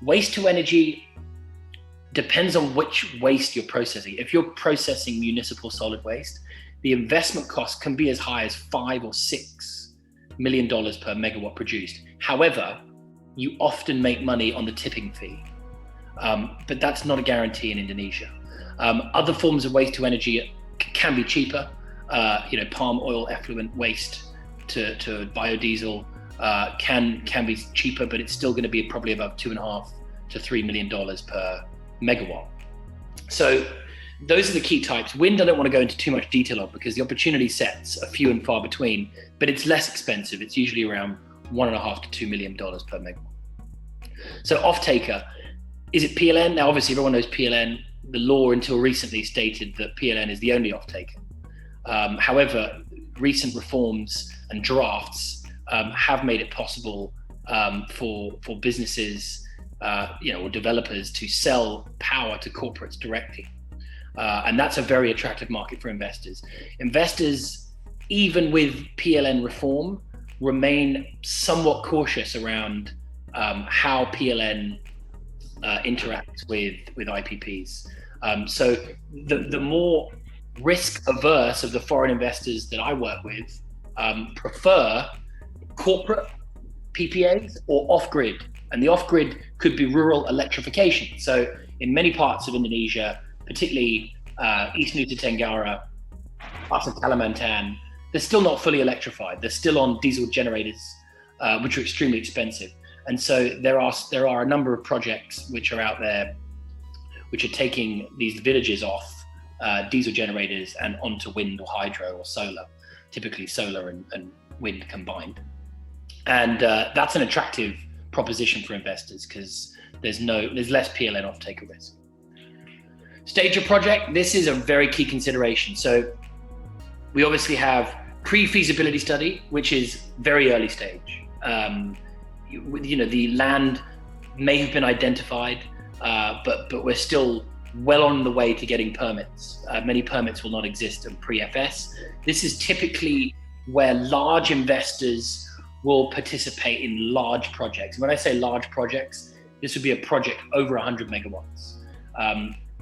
Waste to energy depends on which waste you're processing. If you're processing municipal solid waste, the investment cost can be as high as $5 or $6 million per megawatt produced. However, you often make money on the tipping fee, but that's not a guarantee in Indonesia. Other forms of waste to energy can be cheaper. Palm oil effluent waste to biodiesel can be cheaper, but it's still going to be probably about $2.5 to $3 million per megawatt. So those are the key types. Wind, I don't want to go into too much detail of because the opportunity sets are few and far between, but it's less expensive. It's usually around $1.5 to $2 million per megawatt. So off-taker, is it PLN? Now, obviously, everyone knows PLN. The law until recently stated that PLN is the only off-taker. However, recent reforms and drafts have made it possible for businesses, or developers to sell power to corporates directly. And that's a very attractive market for investors. Investors, even with PLN reform, remain somewhat cautious around how PLN interacts with IPPs. So the more risk averse of the foreign investors that I work with prefer corporate PPAs or off-grid. And the off-grid could be rural electrification. So in many parts of Indonesia, particularly East Nusa Tenggara, parts of Kalimantan, they're still not fully electrified. They're still on diesel generators, which are extremely expensive. And so there are a number of projects which are out there, which are taking these villages off diesel generators and onto wind or hydro or solar, typically solar and wind combined. And that's an attractive proposition for investors because there's less PLN off-taker risk. Stage your project. This is a very key consideration. So we obviously have pre-feasibility study, which is very early stage. The land may have been identified, but we're still well on the way to getting permits. Many permits will not exist in pre-FS. This is typically where large investors will participate in large projects. When I say large projects, this would be a project over 100 megawatts.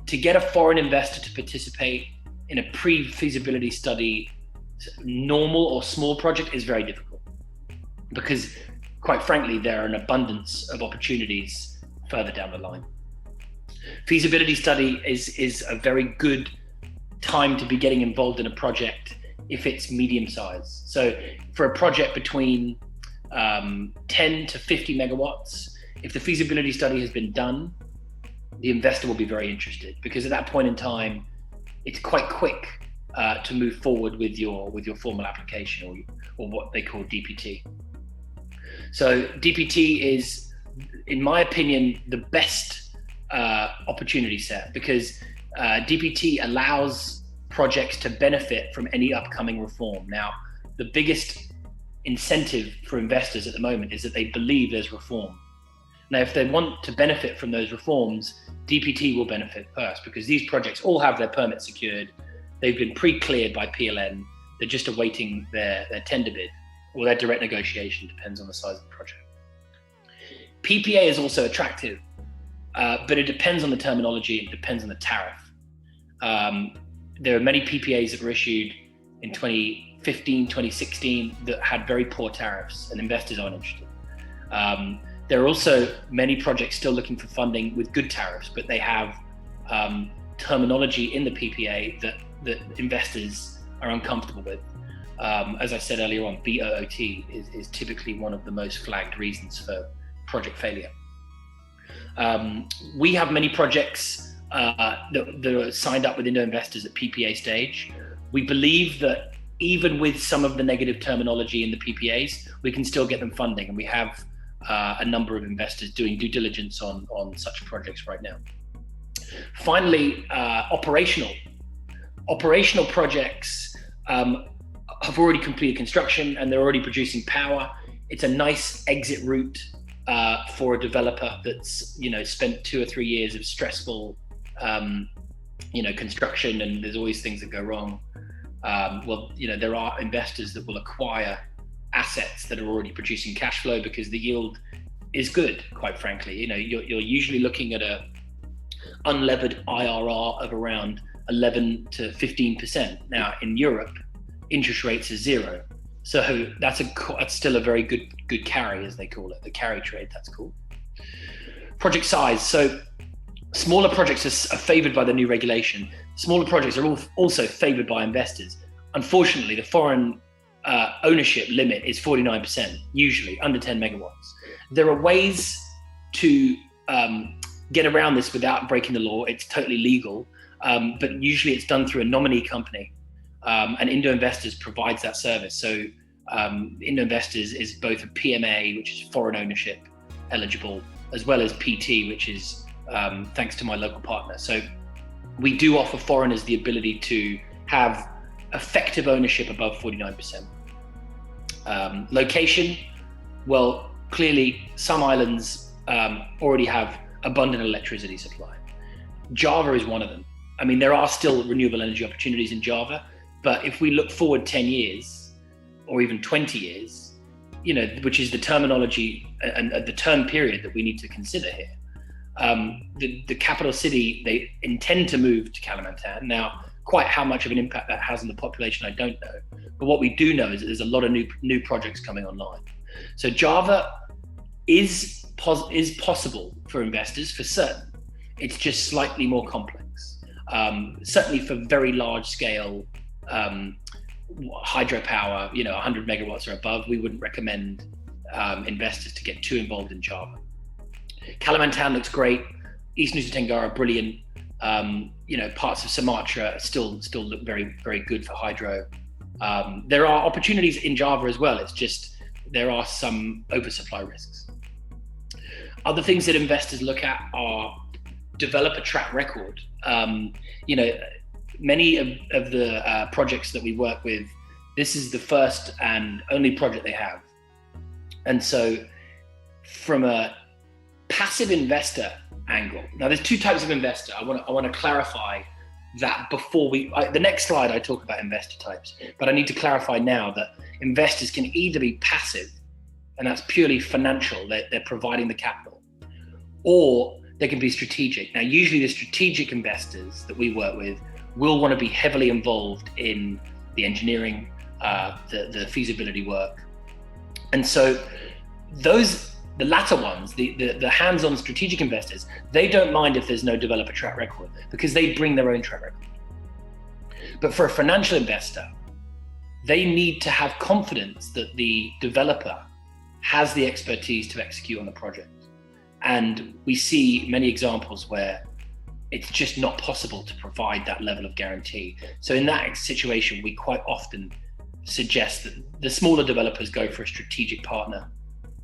To get a foreign investor to participate in a pre-feasibility study, normal or small project is very difficult because, quite frankly, there are an abundance of opportunities further down the line. Feasibility study is a very good time to be getting involved in a project if it's medium size. So for a project between 10 to 50 megawatts, if the feasibility study has been done, the investor will be very interested because at that point in time, it's quite quick to move forward with your formal application or what they call DPT. So DPT is, in my opinion, the best opportunity set because DPT allows projects to benefit from any upcoming reform. Now, the biggest incentive for investors at the moment is that they believe there's reform. Now, if they want to benefit from those reforms, DPT will benefit first because these projects all have their permits secured. They've been pre-cleared by PLN. They're just awaiting their tender bid or their direct negotiation, depends on the size of the project. PPA is also attractive, but it depends on the terminology, it depends on the tariff. There are many PPAs that were issued in 2015, 2016 that had very poor tariffs and investors aren't interested. There are also many projects still looking for funding with good tariffs, but they have terminology in the PPA that that investors are uncomfortable with. As I said earlier on, BOOT is typically one of the most flagged reasons for project failure. We have many projects that are signed up with Indo investors at PPA stage. We believe that even with some of the negative terminology in the PPAs, we can still get them funding, and we have a number of investors doing due diligence on such projects right now. Finally, operational projects have already completed construction and they're already producing power. It's a nice exit route for a developer that's spent 2 or 3 years of stressful construction, and there's always things that go wrong. There are investors that will acquire assets that are already producing cash flow because the yield is good, quite frankly. You're usually looking at a unlevered IRR of around 11 to 15%. Now in Europe, interest rates are 0. So that's still a very good carry, as they call it, the carry trade, that's cool. Project size. So smaller projects are favored by the new regulation. Smaller projects are also favored by investors. Unfortunately, the foreign ownership limit is 49%, usually under 10 megawatts. There are ways to get around this without breaking the law. It's totally legal, but usually it's done through a nominee company, and Indo Investors provides that service. So Indo Investors is both a PMA, which is foreign ownership eligible, as well as PT, which is thanks to my local partner. So we do offer foreigners the ability to have effective ownership above 49%. Location, well, clearly some islands already have abundant electricity supply. Java is one of them. I mean, there are still renewable energy opportunities in Java, but if we look forward 10 years or even 20 years, which is the terminology and the term period that we need to consider here, the capital city, they intend to move to Kalimantan. Now, quite how much of an impact that has on the population, I don't know. But what we do know is that there's a lot of new projects coming online. So Java is possible for investors, for certain. It's just slightly more complex. Certainly for very large scale hydropower, 100 megawatts or above, we wouldn't recommend investors to get too involved in Java. Kalimantan looks great. East Nusa Tenggara, brilliant. Parts of Sumatra still look very, very good for hydro. There are opportunities in Java as well. It's just there are some oversupply risks. Other things that investors look at are developer track record. Many of the projects that we work with, this is the first and only project they have. And so from a passive investor angle, now there's 2 types of investor. I want to clarify that before the next slide I talk about investor types, but I need to clarify now that investors can either be passive, and that's purely financial, they're providing the capital, or they can be strategic. Now, usually the strategic investors that we work with will want to be heavily involved in the engineering, the feasibility work. And so the latter ones, the hands-on strategic investors, they don't mind if there's no developer track record because they bring their own track record. But for a financial investor, they need to have confidence that the developer has the expertise to execute on the project. And we see many examples where it's just not possible to provide that level of guarantee. So in that situation, we quite often suggest that the smaller developers go for a strategic partner.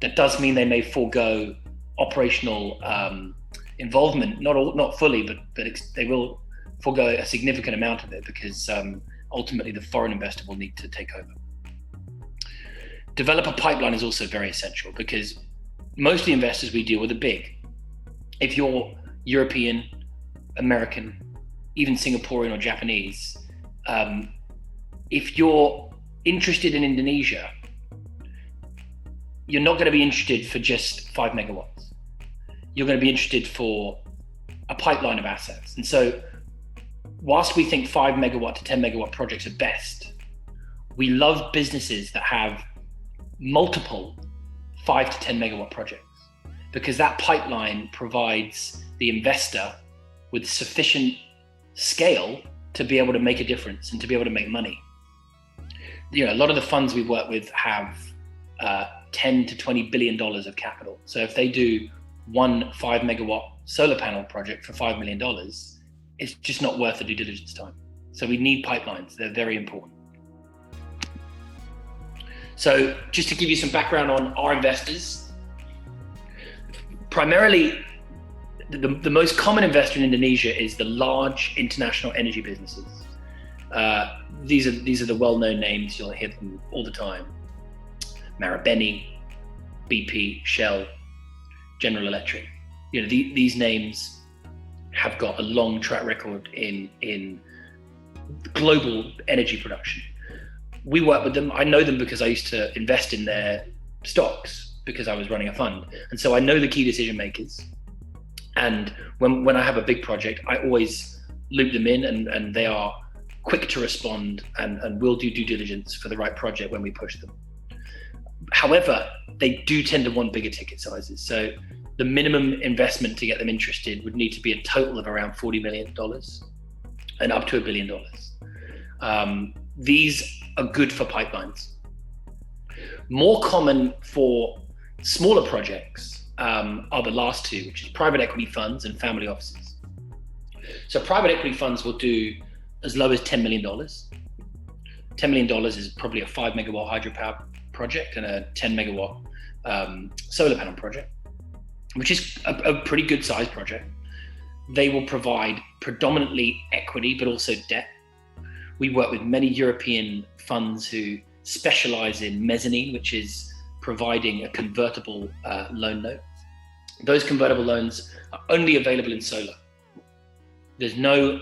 That does mean they may forego operational involvement, not fully, but they will forego a significant amount of it because ultimately the foreign investor will need to take over. Developer pipeline is also very essential because most of the investors we deal with are big. If you're European, American, even Singaporean or Japanese, if you're interested in Indonesia, you're not going to be interested for just 5 megawatts. You're going to be interested for a pipeline of assets. And so whilst we think 5 megawatt to 10 megawatt projects are best, we love businesses that have multiple 5 to 10 megawatt projects because that pipeline provides the investor with sufficient scale to be able to make a difference and to be able to make money. You know, a lot of the funds we work with have 10 to $20 billion of capital. So if they do one 5 megawatt solar panel project for $5 million, it's just not worth the due diligence time. So we need pipelines. They're very important. So just to give you some background on our investors, primarily the most common investor in Indonesia is the large international energy businesses. These are the well-known names. You'll hear them all the time. Marubeni, BP, Shell, General Electric. You know, these names have got a long track record in global energy production. We work with them. I know them because I used to invest in their stocks because I was running a fund. And so I know the key decision makers. And when I have a big project, I always loop them in, and they are quick to respond and will do due diligence for the right project when we push them. However, they do tend to want bigger ticket sizes. So the minimum investment to get them interested would need to be a total of around $40 million and up to $1 billion. These are good for pipelines. More common for smaller projects are the last two, which is private equity funds and family offices. So private equity funds will do as low as $10 million. $10 million is probably a 5 megawatt hydropower project and a 10 megawatt solar panel project, which is a pretty good size project. They will provide predominantly equity, but also debt. We work with many European funds who specialize in mezzanine, which is providing a convertible loan note. Those convertible loans are only available in solar. There's no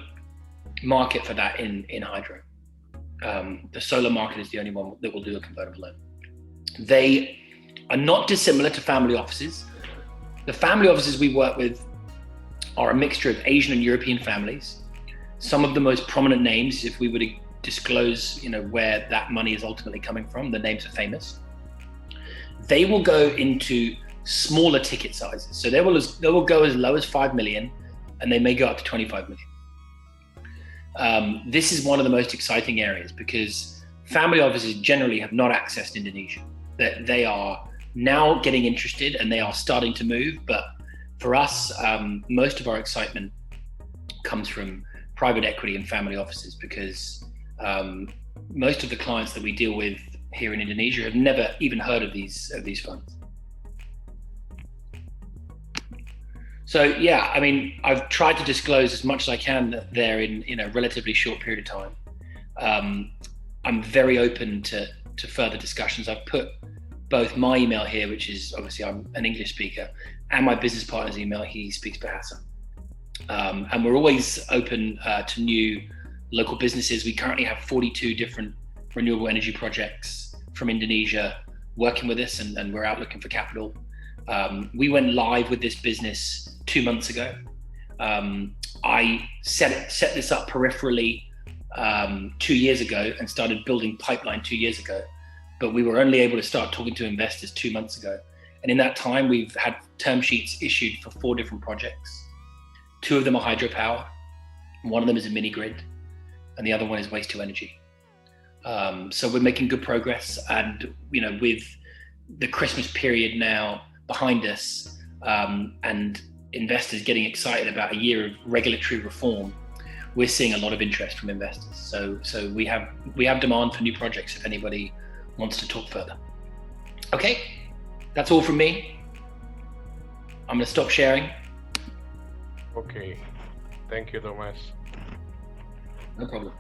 market for that in hydro. The solar market is the only one that will do a convertible loan. They are not dissimilar to family offices. The family offices we work with are a mixture of Asian and European families. Some of the most prominent names, if we were to disclose, you know, where that money is ultimately coming from, the names are famous. They will go into smaller ticket sizes. So they will go as low as 5 million, and they may go up to 25 million. This is one of the most exciting areas because family offices generally have not accessed Indonesia. That they are now getting interested and they are starting to move. But for us, most of our excitement comes from private equity and family offices because most of the clients that we deal with here in Indonesia have never even heard of these funds. So yeah, I mean, I've tried to disclose as much as I can there in a relatively short period of time. I'm very open to further discussions. I've put both my email here, which is obviously I'm an English speaker, and my business partner's email. He speaks Bahasa. And we're always open to new local businesses. We currently have 42 different renewable energy projects from Indonesia working with us, and we're out looking for capital. We went live with this business 2 months ago. I set this up peripherally 2 years ago and started building pipeline 2 years ago, but we were only able to start talking to investors 2 months ago. And in that time, we've had term sheets issued for 4 different projects. 2 of them are hydropower, one of them is a mini grid, and the other one is waste to energy. So we're making good progress, and you know, with the Christmas period now behind us, and investors getting excited about a year of regulatory reform, we're seeing a lot of interest from investors. So we have demand for new projects if anybody wants to talk further. Okay, that's all from me. I'm going to stop sharing. Okay, thank you, Thomas. No problem.